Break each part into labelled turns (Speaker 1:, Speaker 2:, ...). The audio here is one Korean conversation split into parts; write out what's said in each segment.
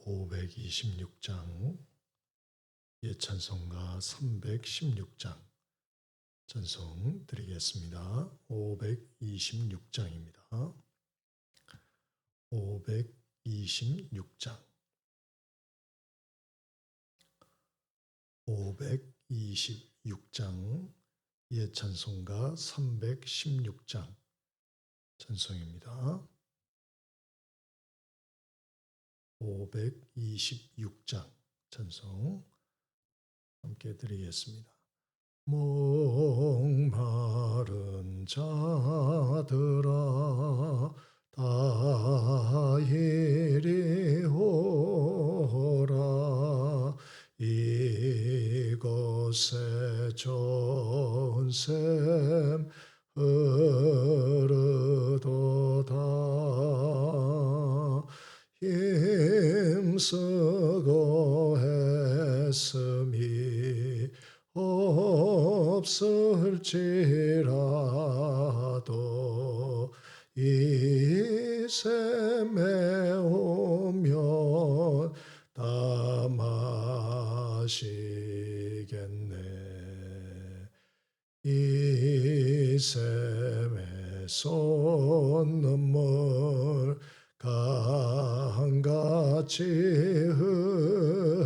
Speaker 1: 526장 예찬송가 316장 찬송 드리겠습니다. 526장입니다. 526장 526장 예찬송가 316장 찬송입니다. 526장 찬송 함께 드리겠습니다. 목마른 자들아 다 이리 오라. 이곳에 좋은 샘 흐르도다. 힘쓰고 애씀이 없을지라도 이 샘에 오면 다 마시겠네. 이 샘에 솟는물 강같이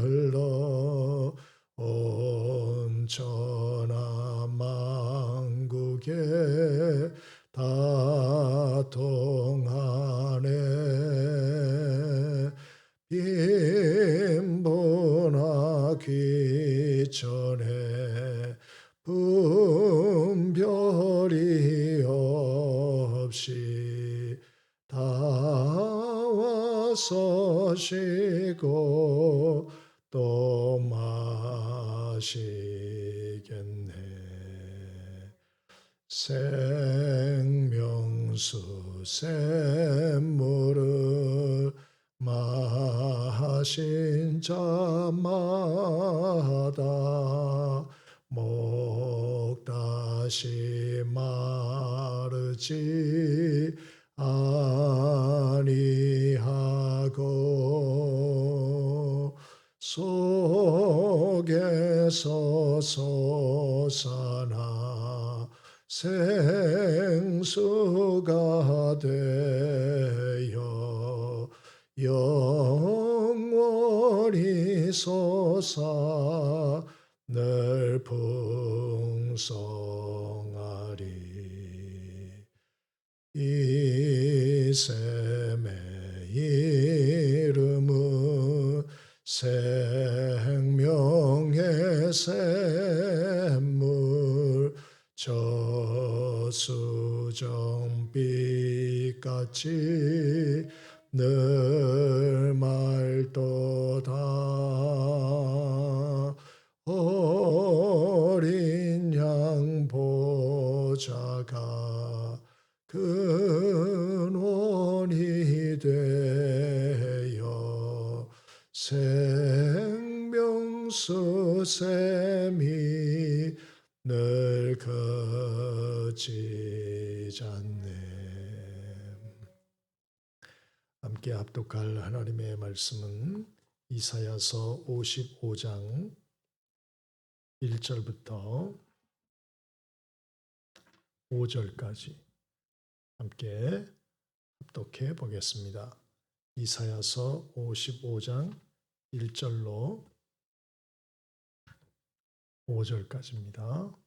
Speaker 1: 흘러 온 천하만국에 다 통하네. 빈부나 귀천에 분별이 없이 다 와서 쉬고 또 마시겠네. 생명수 샘물을 마신 자마다 목 다시 마르지 아니하고 속에서 솟아나 생수가 되어 영원히 솟아 늘 풍성하리. 이 샘의 이름은 생명의 샘물, 저수정빛같이 늘 맑도다. 어린 양 보좌가 근원이 되어 생명수 샘이 늘 그치잖네. 함께 합독할 하나님의 말씀은 이사야서 55장 1절부터 5절까지 함께 합독해 보겠습니다. 이사야서 55장 1절로 5절까지입니다.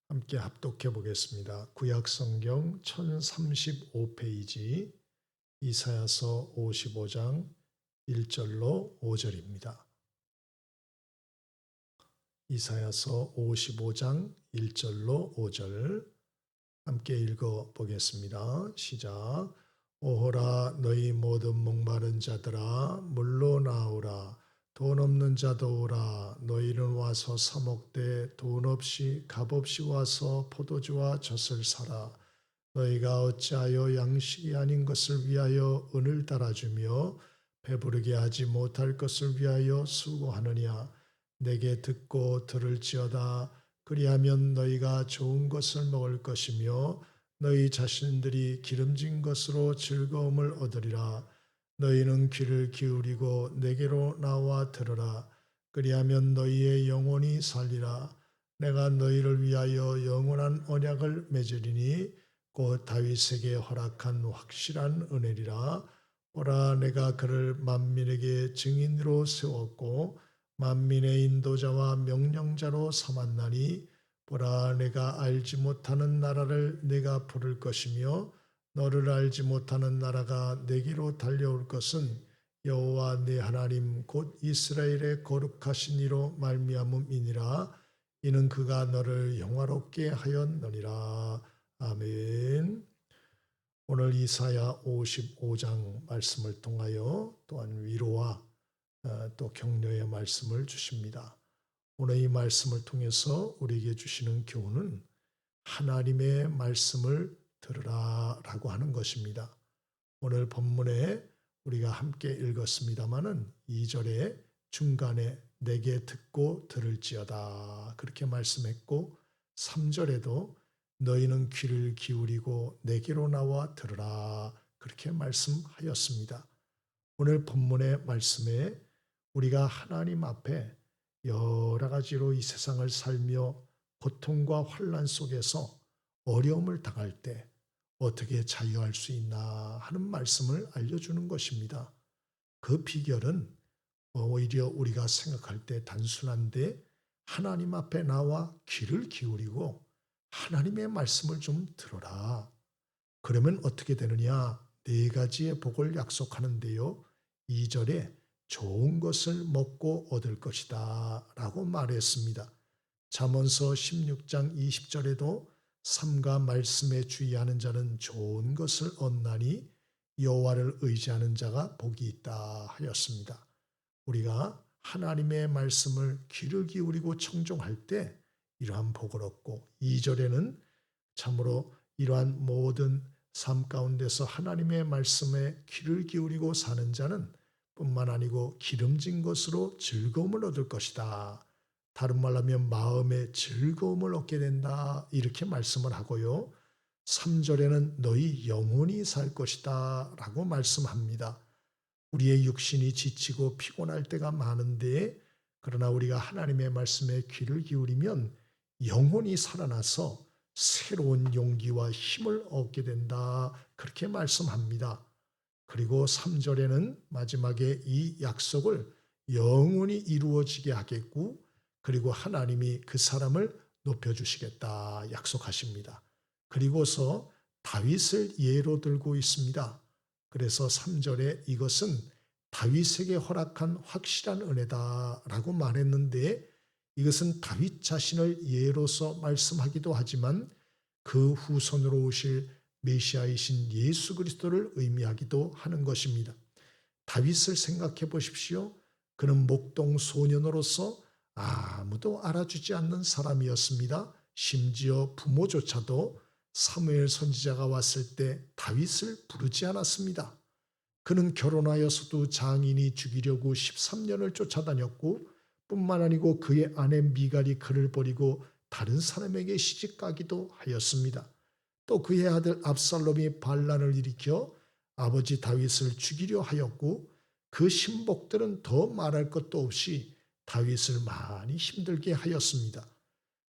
Speaker 1: 함께 합독해 보겠습니다. 구약성경 1035페이지 이사야서 55장 1절로 5절입니다. 이사야서 55장 1절로 5절 함께 읽어보겠습니다. 시작. 오호라 너희 모든 목마른 자들아 물로 나오라. 돈 없는 자도 오라. 너희는 와서 사 먹되 돈 없이 값 없이 와서 포도주와 젖을 사라. 너희가 어찌하여 양식이 아닌 것을 위하여 은을 따라주며 배부르게 하지 못할 것을 위하여 수고하느냐. 내게 듣고 들을지어다. 그리하면 너희가 좋은 것을 먹을 것이며 너희 자신들이 기름진 것으로 즐거움을 얻으리라. 너희는 귀를 기울이고 내게로 나와 들으라. 그리하면 너희의 영혼이 살리라. 내가 너희를 위하여 영원한 언약을 맺으리니 곧 다윗에게 허락한 확실한 은혜리라. 보라, 내가 그를 만민에게 증인으로 세웠고 만민의 인도자와 명령자로 삼았나니 보라, 내가 알지 못하는 나라를 내가 부를 것이며 너를 알지 못하는 나라가 내게로 달려올 것은 여호와 내 하나님 곧 이스라엘의 거룩하신 이로 말미암음이니라. 이는 그가 너를 영화롭게 하였느니라. 아멘. 오늘 이사야 55장 말씀을 통하여 또한 위로와 또 격려의 말씀을 주십니다. 오늘 이 말씀을 통해서 우리에게 주시는 교훈은 하나님의 말씀을 들으라 라고 하는 것입니다. 오늘 본문에 우리가 함께 읽었습니다마는 2절에 중간에 내게 듣고 들을지어다 그렇게 말씀했고 3절에도 너희는 귀를 기울이고 내게로 나와 들으라 그렇게 말씀하였습니다. 오늘 본문의 말씀에 우리가 하나님 앞에 여러 가지로 이 세상을 살며 고통과 환난 속에서 어려움을 당할 때 어떻게 자유할 수 있나 하는 말씀을 알려주는 것입니다. 그 비결은 오히려 우리가 생각할 때 단순한데 하나님 앞에 나와 귀를 기울이고 하나님의 말씀을 좀 들어라. 그러면 어떻게 되느냐? 4가지의 복을 약속하는데요. 2절에 좋은 것을 먹고 얻을 것이다 라고 말했습니다. 잠언서 16장 20절에도 삼가 말씀에 주의하는 자는 좋은 것을 얻나니 여호와를 의지하는 자가 복이 있다 하였습니다. 우리가 하나님의 말씀을 귀를 기울이고 청종할 때 이러한 복을 얻고 2절에는 참으로 이러한 모든 삶 가운데서 하나님의 말씀에 귀를 기울이고 사는 자는 뿐만 아니고 기름진 것으로 즐거움을 얻을 것이다. 다른 말로 하면 마음의 즐거움을 얻게 된다 이렇게 말씀을 하고요. 3절에는 너희 영혼이 살 것이다 라고 말씀합니다. 우리의 육신이 지치고 피곤할 때가 많은데 그러나 우리가 하나님의 말씀에 귀를 기울이면 영혼이 살아나서 새로운 용기와 힘을 얻게 된다 그렇게 말씀합니다. 그리고 3절에는 마지막에 이 약속을 영원히 이루어지게 하겠고 그리고 하나님이 그 사람을 높여주시겠다 약속하십니다. 그리고서 다윗을 예로 들고 있습니다. 그래서 3절에 이것은 다윗에게 허락한 확실한 은혜다라고 말했는데 이것은 다윗 자신을 예로서 말씀하기도 하지만 그 후손으로 오실 메시아이신 예수 그리스도를 의미하기도 하는 것입니다. 다윗을 생각해 보십시오. 그는 목동 소년으로서 아무도 알아주지 않는 사람이었습니다. 심지어 부모조차도 사무엘 선지자가 왔을 때 다윗을 부르지 않았습니다. 그는 결혼하여서도 장인이 죽이려고 13년을 쫓아다녔고 뿐만 아니고 그의 아내 미갈이 그를 버리고 다른 사람에게 시집가기도 하였습니다. 또 그의 아들 압살롬이 반란을 일으켜 아버지 다윗을 죽이려 하였고 그 신복들은 더 말할 것도 없이 다윗을 많이 힘들게 하였습니다.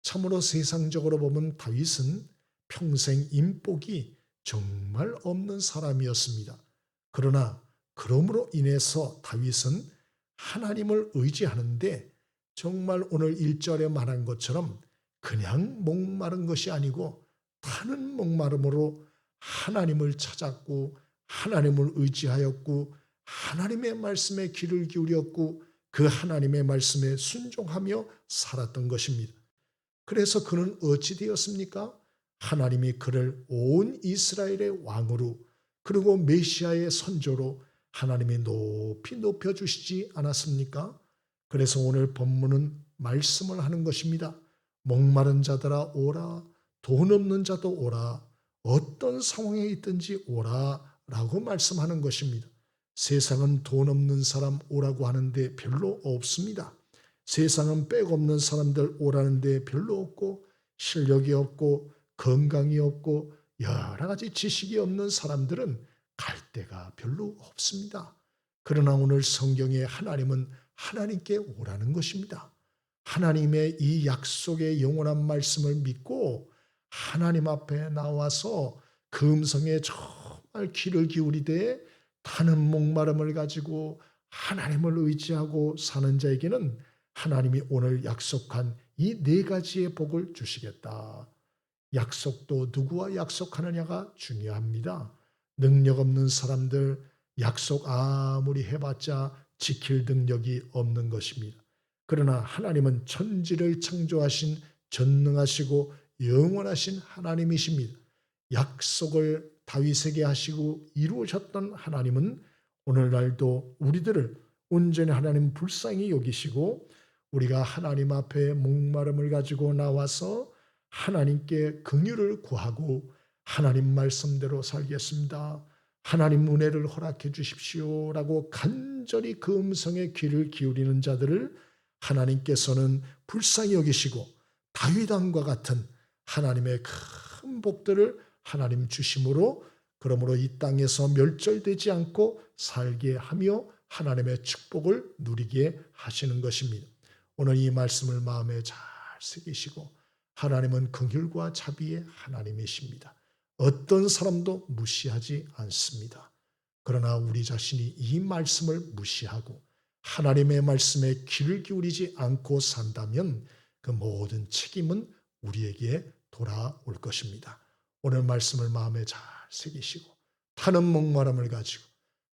Speaker 1: 참으로 세상적으로 보면 다윗은 평생 인복이 정말 없는 사람이었습니다. 그러나 그러므로 인해서 다윗은 하나님을 의지하는데 정말 오늘 1절에 말한 것처럼 그냥 목마른 것이 아니고 타는 목마름으로 하나님을 찾았고 하나님을 의지하였고 하나님의 말씀에 귀를 기울였고 그 하나님의 말씀에 순종하며 살았던 것입니다. 그래서 그는 어찌 되었습니까? 하나님이 그를 온 이스라엘의 왕으로 그리고 메시아의 선조로 하나님이 높이 높여주시지 않았습니까? 그래서 오늘 본문은 말씀을 하는 것입니다. 목마른 자들아 오라, 돈 없는 자도 오라, 어떤 상황에 있든지 오라 라고 말씀하는 것입니다. 세상은 돈 없는 사람 오라고 하는데 별로 없습니다. 세상은 백 없는 사람들 오라는데 별로 없고 실력이 없고 건강이 없고 여러 가지 지식이 없는 사람들은 갈 때가 별로 없습니다. 그러나 오늘 성경에 하나님은 하나님께 오라는 것입니다. 하나님의 이 약속의 영원한 말씀을 믿고 하나님 앞에 나와서 그 음성에 정말 귀를 기울이되 타는 목마름을 가지고 하나님을 의지하고 사는 자에게는 하나님이 오늘 약속한 이 네 가지의 복을 주시겠다. 약속도 누구와 약속하느냐가 중요합니다. 능력 없는 사람들 약속 아무리 해봤자 지킬 능력이 없는 것입니다. 그러나 하나님은 천지를 창조하신 전능하시고 영원하신 하나님이십니다. 약속을 다윗에게 하시고 이루셨던 하나님은 오늘날도 우리들을 온전히 하나님 불쌍히 여기시고 우리가 하나님 앞에 목마름을 가지고 나와서 하나님께 긍휼을 구하고 하나님 말씀대로 살겠습니다. 하나님 은혜를 허락해 주십시오라고 간절히 그 음성에 귀를 기울이는 자들을 하나님께서는 불쌍히 여기시고 다윗 왕과 같은 하나님의 큰 복들을 하나님 주심으로 그러므로 이 땅에서 멸절되지 않고 살게 하며 하나님의 축복을 누리게 하시는 것입니다. 오늘 이 말씀을 마음에 잘 새기시고 하나님은 긍휼과 자비의 하나님이십니다. 어떤 사람도 무시하지 않습니다. 그러나 우리 자신이 이 말씀을 무시하고 하나님의 말씀에 귀를 기울이지 않고 산다면 그 모든 책임은 우리에게 돌아올 것입니다. 오늘 말씀을 마음에 잘 새기시고 타는 목마름을 가지고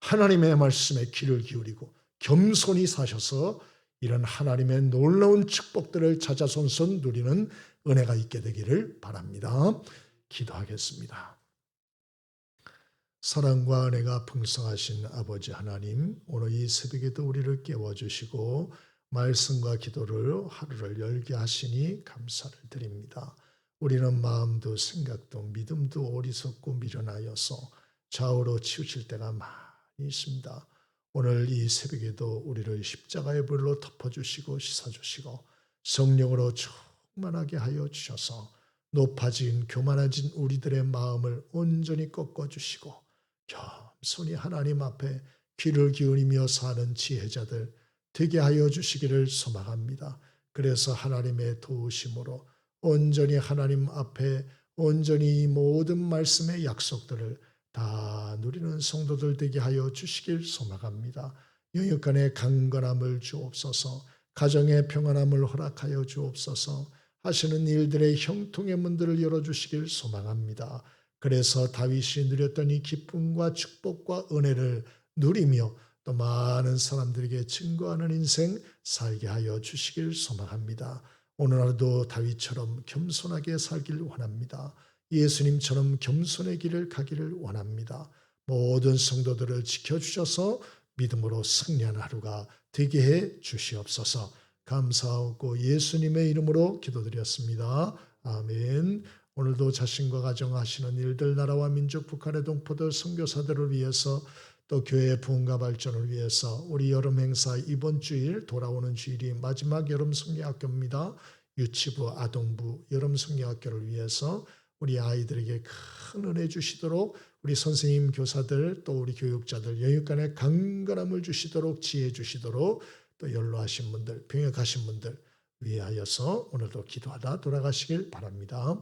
Speaker 1: 하나님의 말씀에 귀를 기울이고 겸손히 사셔서 이런 하나님의 놀라운 축복들을 찾아손손 누리는 은혜가 있게 되기를 바랍니다. 기도하겠습니다. 사랑과 은혜가 풍성하신 아버지 하나님, 오늘 이 새벽에도 우리를 깨워주시고 말씀과 기도를 하루를 열게 하시니 감사를 드립니다. 우리는 마음도 생각도 믿음도 어리석고 미련하여서 좌우로 치우칠 때가 많이 있습니다. 오늘 이 새벽에도 우리를 십자가의 불로 덮어주시고 씻어주시고 성령으로 충만하게 하여 주셔서 높아진 교만해진 우리들의 마음을 온전히 꺾어주시고 겸손히 하나님 앞에 귀를 기울이며 사는 지혜자들 되게 하여 주시기를 소망합니다. 그래서 하나님의 도우심으로 온전히 하나님 앞에 온전히 이 모든 말씀의 약속들을 다 누리는 성도들 되게 하여 주시길 소망합니다. 영육간의 강건함을 주옵소서, 가정의 평안함을 허락하여 주옵소서, 하시는 일들의 형통의 문들을 열어주시길 소망합니다. 그래서 다윗이 누렸던 이 기쁨과 축복과 은혜를 누리며 또 많은 사람들에게 증거하는 인생 살게 하여 주시길 소망합니다. 오늘 하루도 다윗처럼 겸손하게 살길 원합니다. 예수님처럼 겸손의 길을 가기를 원합니다. 모든 성도들을 지켜주셔서 믿음으로 승리하는 하루가 되게 해 주시옵소서. 감사하고 예수님의 이름으로 기도드렸습니다. 아멘. 오늘도 자신과 가정 하시는 일들, 나라와 민족, 북한의 동포들, 선교사들을 위해서 또 교회의 부흥과 발전을 위해서 우리 여름 행사 이번 주일 돌아오는 주일이 마지막 여름 성경학교입니다. 유치부, 아동부 여름 성경학교를 위해서 우리 아이들에게 큰 은혜 주시도록 우리 선생님, 교사들 또 우리 교육자들 영육간의 강건함을 주시도록 지혜 주시도록 또 연로하신 분들, 병역하신 분들 위하여서 오늘도 기도하다 돌아가시길 바랍니다.